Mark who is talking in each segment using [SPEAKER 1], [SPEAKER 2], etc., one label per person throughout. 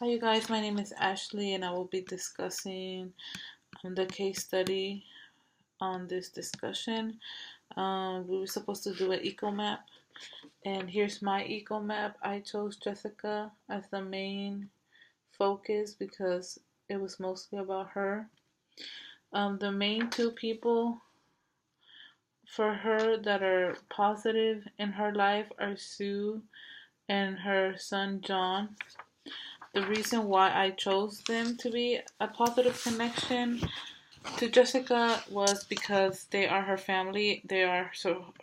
[SPEAKER 1] Hi, you guys. My name is Ashley, and I will be discussing the case study on this discussion. We were supposed to do an eco map, and here's my eco map. I chose Jessica as the main focus because it was mostly about her. The main two people for her that are positive in her life are Sue and her son John. The reason why I chose them to be a positive connection to Jessica was because they are her family. They are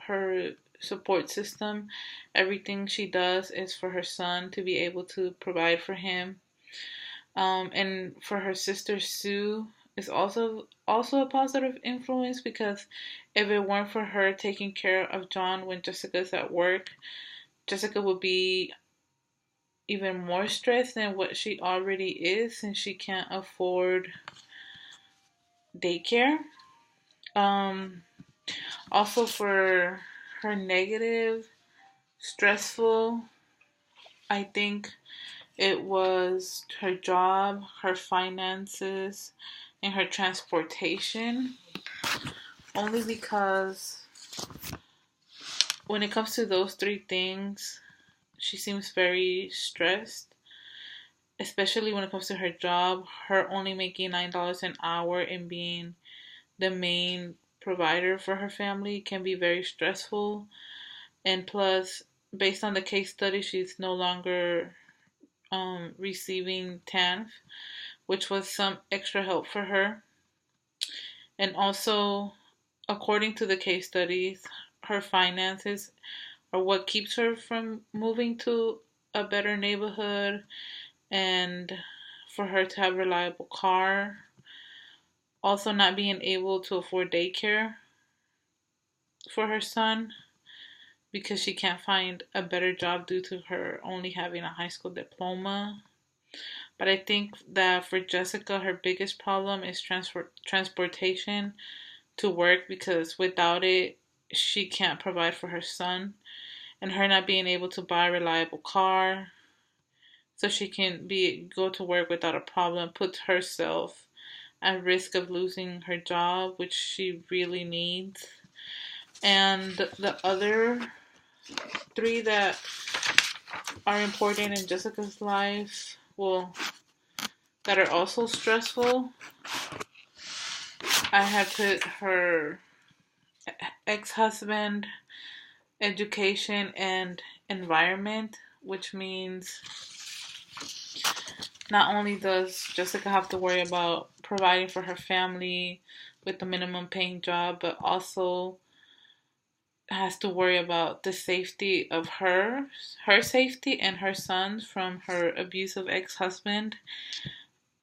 [SPEAKER 1] her support system. Everything she does is for her son to be able to provide for him. And for her sister Sue is also a positive influence because if it weren't for her taking care of John when Jessica's at work, Jessica would be even more stressed than what she already is since she can't afford daycare. Um, Also, for her negative, stressful, I think it was her job, her finances, and her transportation. Only because when it comes to those three things, she seems very stressed, especially when it comes to her job. Her only making $9 an hour and being the main provider for her family can be very stressful. And plus, based on the case study, she's no longer receiving TANF, which was some extra help for her. And also, according to the case studies, her finances are what keeps her from moving to a better neighborhood and for her to have a reliable car. Also, not being able to afford daycare for her son because she can't find a better job due to her only having a high school diploma. But I think that for Jessica, her biggest problem is transportation to work because without it, she can't provide for her son. And her not being able to buy a reliable car so she can go to work without a problem puts herself at risk of losing her job, which she really needs. And the other three that are important in Jessica's life, well, that are also stressful, I had put her ex-husband, education, and environment, which means not only does Jessica have to worry about providing for her family with a minimum paying job, but also has to worry about the safety of her safety and her sons from her abusive ex-husband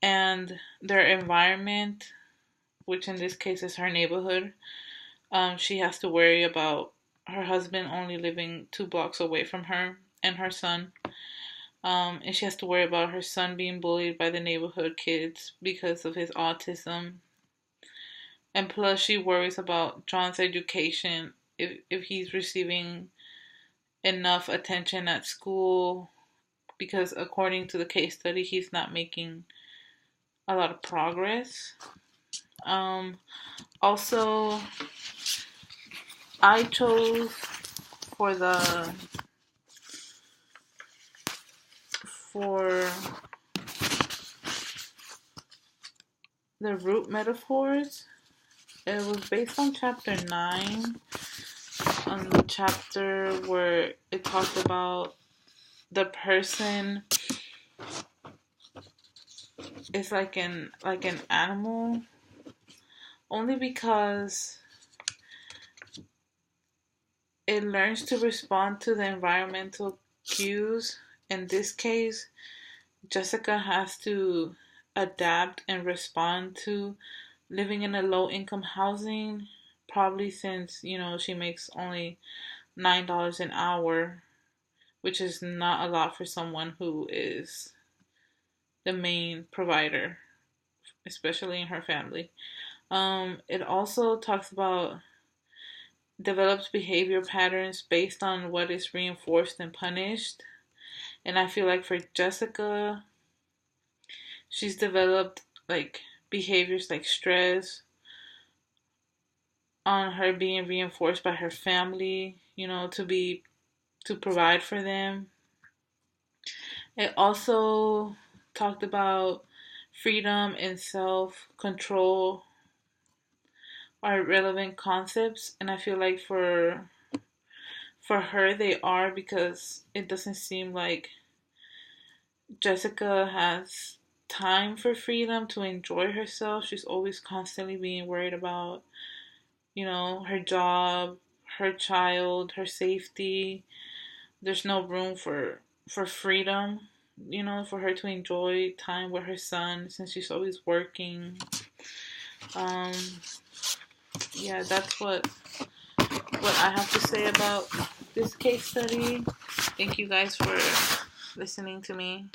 [SPEAKER 1] and their environment, which in this case is her neighborhood. She has to worry about her husband only living 2 blocks away from her and her son. And she has to worry about her son being bullied by the neighborhood kids because of his autism. And plus, she worries about John's education, if he's receiving enough attention at school, because according to the case study, he's not making a lot of progress. Um, Also, I chose for for the root metaphors. It was based on chapter 9, on the chapter where it talked about the person is like an animal, only because it learns to respond to the environmental cues. In this case, Jessica has to adapt and respond to living in a low income housing, probably since, she makes only $9 an hour, which is not a lot for someone who is the main provider, especially in her family. It also talks about develops behavior patterns based on what is reinforced and punished. And I feel like for Jessica, she's developed like behaviors like stress on her being reinforced by her family, to provide for them. It also talked about freedom and self control are relevant concepts, and I feel like for her they are, because it doesn't seem like Jessica has time for freedom to enjoy herself. She's always constantly being worried about, her job, her child, her safety. There's no room for freedom, for her to enjoy time with her son since she's always working. Um, yeah, that's what I have to say about this case study. Thank you guys for listening to me.